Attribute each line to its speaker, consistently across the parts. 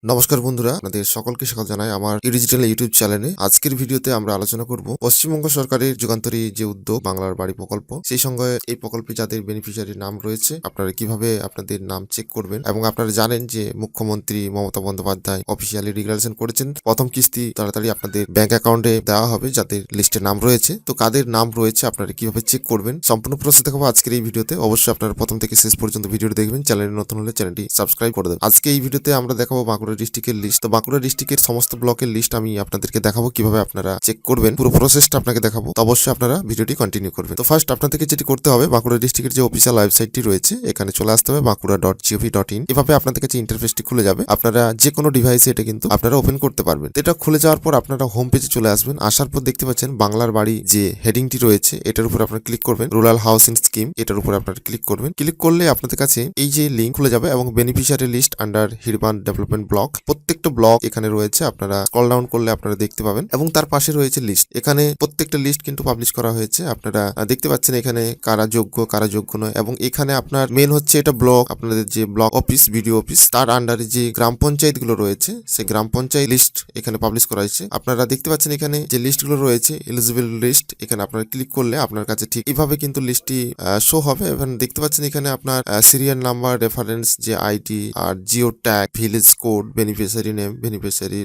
Speaker 1: নমস্কার বন্ধুরা, আপনাদের সকলকে স্বাগত জানাই আমার ডিজিটাল ইউটিউব চ্যানেলে। আজকের ভিডিওতে আমরা আলোচনা করব পশ্চিমবঙ্গ সরকারের যুগান্তরী যে উদ্যোগ বাংলার বাড়ি প্রকল্প, সেই সঙ্গে এই প্রকল্পে যাদের বেনিফিশিয়ারির নাম রয়েছে আপনারা কিভাবে আপনাদের নাম চেক করবেন। এবং আপনারা জানেন যে মুখ্যমন্ত্রী মমতা বন্দ্যোপাধ্যায় অফিসিয়ালি ডিক্লারেশন করেছেন প্রথম কিস্তি তাড়াতাড়ি আপনাদের ব্যাংক অ্যাকাউন্টে দেওয়া হবে যাদের লিস্টে নাম রয়েছে। তো কাদের নাম রয়েছে আপনারা কিভাবে চেক করবেন সম্পূর্ণ প্রসেস দেখাবো আজকের এই ভিডিওতে। অবশ্যই আপনারা প্রথম থেকে শেষ পর্যন্ত ভিডিওটি দেখবেন। চ্যানেলে নতুন হলে চ্যানেলটি সাবস্ক্রাইব করে দেবেন। আজকে এই ভিডিওতে আমরা দেখাবো বাঁকুড়া ডিস্ট্রিক্টের লিস্ট। তো বাঁকুড়া ডিস্ট্রিক্টের সমস্ত ব্লকের লিস্ট আমি আপনাদেরকে দেখাবো কিভাবে আপনারা চেক করবেন, পুরো প্রসেসটা আপনাকে দেখাবো। তো অবশ্যই আপনারা ভিডিওটি কন্টিনিউ করবেন। তো ফার্স্ট আপনাদেরকে যেটি করতে হবে, বাঁকুড়া ডিস্ট্রিক্টের যে অফিসিয়াল ওয়েবসাইটটি রয়েছে এখানে চলে আসতে হবে bankura.gov.in। এভাবে আপনাদের কাছে ইন্টারফেসটি খুলে যাবে। আপনারা যে কোনো ডিভাইসে এটা কিন্তু আপনারা ওপেন করতে পারবেন। এটা খুলে যাওয়ার পর আপনারা হোম পেজে চলে আসবেন। আসার পর দেখতে পাচ্ছেন বাংলার বাড়ি যে হেডিংটি রয়েছে এটার উপর আপনারা ক্লিক করবেন। রুরাল হাউসিং স্কিম এটার উপর আপনারা ক্লিক করবেন। ক্লিক করলে আপনাদের কাছে এই যে লিঙ্ক খুলে যাবে এবং beneficiary list under urban development block, প্রত্যেকটা ব্লক এখানে রয়েছে। আপনারা স্ক্রল ডাউন করলে আপনারা দেখতে পাবেন এবং তার পাশে রয়েছে লিস্ট। এখানে প্রত্যেকটা লিস্ট কিন্তু পাবলিশ করা হয়েছে। আপনারা দেখতে পাচ্ছেন এখানে কারা যোগ্য কারা যোগ্য নয়। এবং এখানে আপনার মেন হচ্ছে এটা ব্লক, আপনাদের যে ব্লক অফিস বিডিও অফিস তার আন্ডারে যে গ্রাম পঞ্চায়েত গুলো রয়েছে সেই গ্রাম পঞ্চায়েত লিস্ট এখানে পাবলিশ করা হয়েছে। আপনারা দেখতে পাচ্ছেন এখানে যে লিস্ট গুলো রয়েছে এলিজিবল লিস্ট, এখানে আপনারা ক্লিক করলে আপনার কাছে ঠিক এইভাবে কিন্তু লিস্টটি শো হবে। এবং দেখতে পাচ্ছেন এখানে আপনার সিরিয়াল নাম্বার, রেফারেন্স যে আইডি আর geo tag, village code, beneficiary name, beneficiary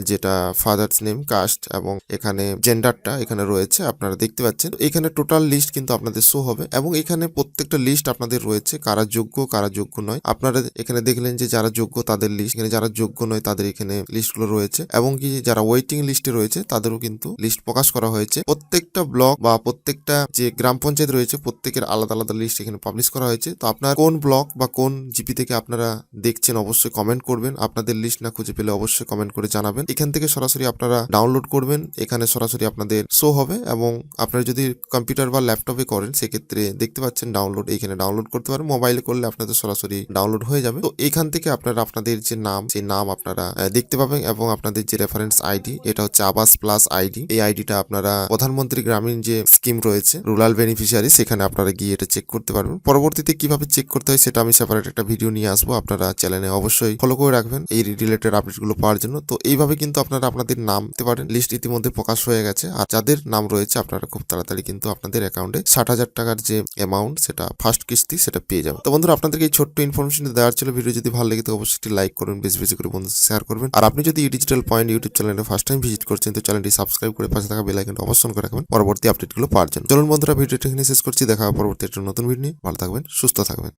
Speaker 1: যেটা ফাদার্স নেম, কাস্ট এবং এখানে জেন্ডারটা এখানে রয়েছে আপনারা দেখতে পাচ্ছেন। এখানে টোটাল লিস্ট কিন্তু আপনাদের শো হবে এবং এখানে প্রত্যেকটা লিস্ট আপনাদের রয়েছে কারা যোগ্য কারা যোগ্য নয়। আপনারা এখানে দেখলেন যে যারা যোগ্য তাদের লিস্ট, এখানে যারা যোগ্য নয় তাদের এখানে লিস্টগুলো রয়েছে এবং কি যারা ওয়েটিং লিস্টে রয়েছে তাদেরও কিন্তু লিস্ট প্রকাশ করা হয়েছে। প্রত্যেকটা ব্লক বা প্রত্যেকটা যে গ্রাম পঞ্চায়েত রয়েছে প্রত্যেকের আলাদা আলাদা লিস্ট এখানে পাবলিশ করা হয়েছে। তো আপনার কোন ব্লক বা কোন জিপি থেকে আপনারা দেখছেন অবশ্যই কমেন্ট করবেন। আপনাদের লিস্ট না খুঁজে পেলে অবশ্যই কমেন্ট করে জানাবেন। এখান থেকে সরাসরি আপনারা ডাউনলোড করবেন, এখানে সরাসরি আপনাদের শো হবে। এবং আপনারা যদি কম্পিউটার বা ল্যাপটপে করেন সেক্ষেত্রে দেখতে পাচ্ছেন ডাউনলোড, এখানে ডাউনলোড করতে পারেন। মোবাইলে করলে আপনাদের সরাসরি ডাউনলোড হয়ে যাবে। তো এখান থেকে আপনারা আপনাদের যে নাম সেই নাম আপনারা দেখতে পাবেন এবং আপনাদের যে রেফারেন্স আইডি এটা হচ্ছে আবাস প্লাস আইডি, এই আইডিটা আপনারা প্রধানমন্ত্রী গ্রামীণ যে স্কিম রয়েছে রুরাল বেনিফিশিয়ারি সেখানে আপনারা গিয়ে এটা চেক করতে পারবেন। পরবর্তীতে কিভাবে চেক করতে হয় সেটা আমি সেপারেট একটা ভিডিও নিয়ে আসবো, আপনারা চ্যানেলে অবশ্যই ফলো করে রাখবেন এই রিলেটেড আপডেটগুলো পাওয়ার জন্য। তো এইভাবে কিন্তু আপনারা আপনাদের নাম দিতে পারেন। লিস্ট ইতিমধ্যে প্রকাশ হয়ে গেছে আর যাদের নাম রয়েছে আপনারা খুব তাড়াতাড়ি কিন্তু আপনাদের অ্যাকাউন্টে 60,000 টাকার যে অ্যামাউন্ট সেটা ফার্স্ট কিস্তি সেটা পেয়ে যাবে। তো বন্ধুরা আপনাদেরকে এই ছোট্ট ইনফরমেশন দেওয়ার ছিল। ভিডিও যদি ভালো লাগে তো অবশ্যই একটি লাইক করবেন, বেশি বেশি করে বন্ধুদের শেয়ার করবেন। আর আপনি যদি ডিজিটাল পয়েন্ট ইউটিউব চ্যানেলে ফার্স্ট টাইম ভিজিট করছেন তো চ্যানেলটি সাবস্ক্রাইব করে পাশে থাকা বেল আইকনটা অবশ্যই করে রাখবেন পরবর্তী আপডেটগুলো পাওয়ার জন্য। চলুন বন্ধুরা ভিডিওটা এখানে শেষ করছি, দেখা হবে পরবর্তী একটা নতুন ভিডিও নিয়ে। ভালো থাকবেন, সুস্থ থাকবেন।